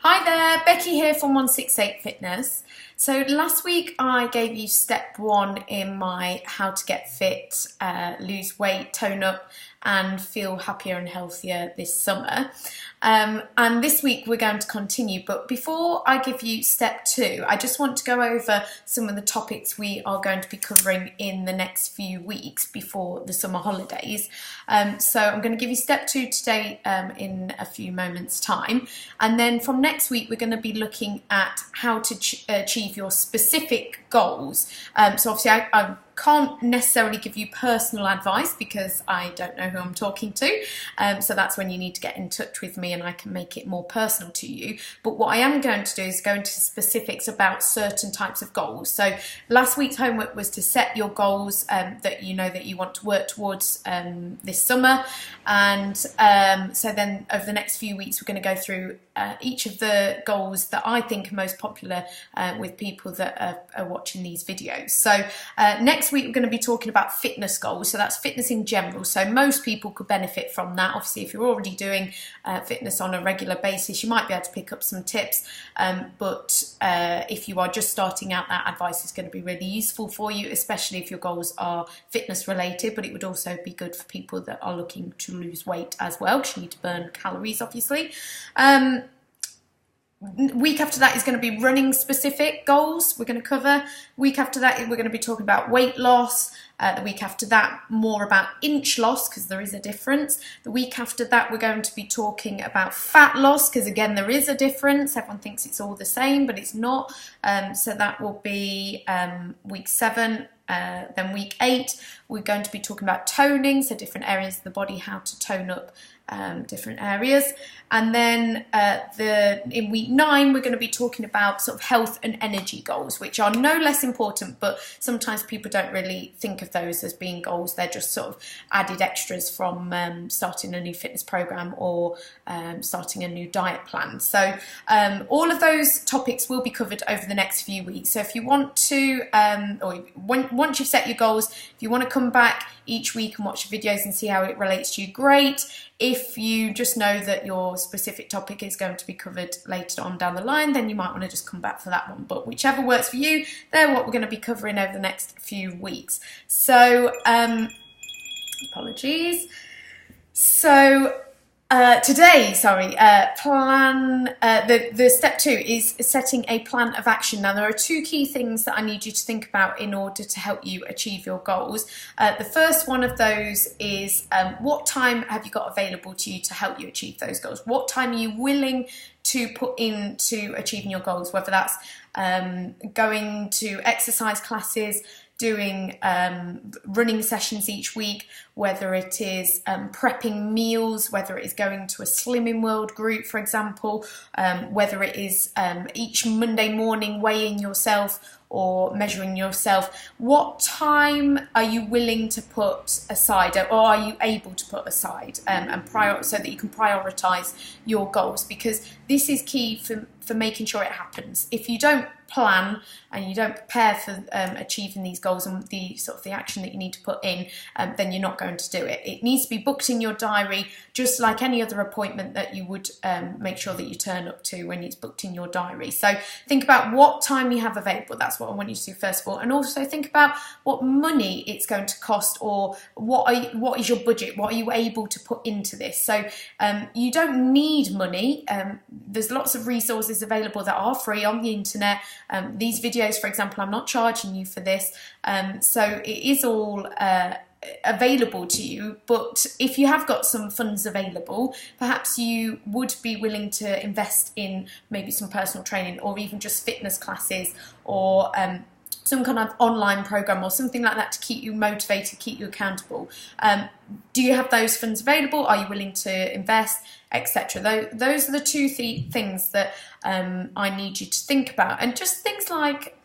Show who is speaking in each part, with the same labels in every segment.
Speaker 1: Hi there, Becky here from 168 Fitness. So last week I gave you step 1 in my how to get fit, lose weight, tone up and feel happier and healthier this summer. And this week we're going to continue, but before I give you step 2, I just want to go over some of the topics we are going to be covering in the next few weeks before the summer holidays. So I'm going to give you step 2 today in a few moments time, and then from next week we're going to be looking at how to achieve your specific goals. So obviously I can't necessarily give you personal advice because I don't know who I'm talking to, so that's when you need to get in touch with me and I can make it more personal to you. But what I am going to do is go into specifics about certain types of goals. So last week's homework was to set your goals that you know that you want to work towards this summer, and so then over the next few weeks we're going to go through each of the goals that I think are most popular with people that are watching these videos. So next week we're going to be talking about fitness goals, so that's fitness in general, so most people could benefit from that. Obviously if you're already doing fitness on a regular basis you might be able to pick up some tips, but if you are just starting out, that advice is going to be really useful for you, especially if your goals are fitness related, but it would also be good for people that are looking to lose weight as well, because you need to burn calories obviously. Week after that is going to be running specific goals we're going to cover. Week after that we're going to be talking about weight loss. The week after that more about inch loss, because there is a difference. The week after that we're going to be talking about fat loss, because again there is a difference. Everyone thinks it's all the same but it's not. So that will be week 7. Then week 8 we're going to be talking about toning, so different areas of the body, how to tone up different areas. And then in week 9 we're going to be talking about sort of health and energy goals, which are no less important, but sometimes people don't really think of those as being goals. They're just sort of added extras from starting a new fitness program or starting a new diet plan. So all of those topics will be covered over the next few weeks. So if you want to, once you've set your goals, if you want to come back each week and watch the videos and see how it relates to you, great. If you just know that your specific topic is going to be covered later on down the line, then you might want to just come back for that one. But whichever works for you, they're what we're going to be covering over the next few weeks. So, apologies. So, today, the step 2 is setting a plan of action. Now, there are 2 key things that I need you to think about in order to help you achieve your goals. The first one of those is what time have you got available to you to help you achieve those goals? What time are you willing to put into achieving your goals, whether that's going to exercise classes, doing running sessions each week, whether it is prepping meals, whether it is going to a Slimming World group, for example, whether it is each Monday morning weighing yourself or measuring yourself. What time are you willing to put aside, or are you able to put aside, so that you can prioritise your goals? Because this is key for making sure it happens. If you don't plan and you don't prepare for achieving these goals and the action that you need to put in, then you're not going to do it. It needs to be booked in your diary, just like any other appointment that you would make sure that you turn up to when it's booked in your diary. So think about what time you have available. That's what I want you to do first of all, and also think about what money it's going to cost, or what is your budget, what are you able to put into this. So you don't need money. There's lots of resources available that are free on the internet. These videos, for example, I'm not charging you for this, so it is all available to you. But if you have got some funds available, perhaps you would be willing to invest in maybe some personal training, or even just fitness classes, or some kind of online program or something like that to keep you motivated, keep you accountable. Do you have those funds available? Are you willing to invest, etc.? Those are the 2 things that I need you to think about. And just things like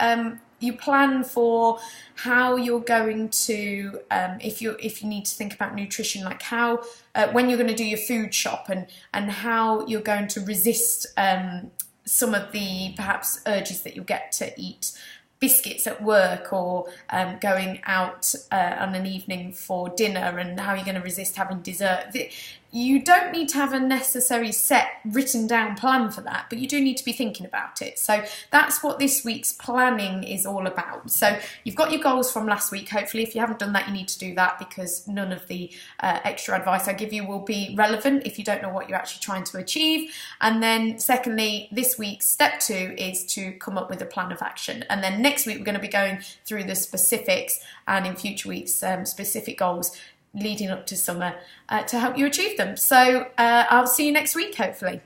Speaker 1: you plan for how you're going to, if you need to think about nutrition, like how, when you're going to do your food shop, and how you're going to resist some of the perhaps urges that you'll get to eat biscuits at work, or going out on an evening for dinner, and how you're going to resist having dessert. you don't need to have a necessary set written down plan for that, but you do need to be thinking about it. So that's what this week's planning is all about. So you've got your goals from last week. Hopefully, if you haven't done that, you need to do that, because none of the extra advice I give you will be relevant if you don't know what you're actually trying to achieve. And then secondly, this week's step 2 is to come up with a plan of action. And then next week, we're going to be going through the specifics, and in future weeks, specific goals leading up to summer to help you achieve them. So I'll see you next week, hopefully.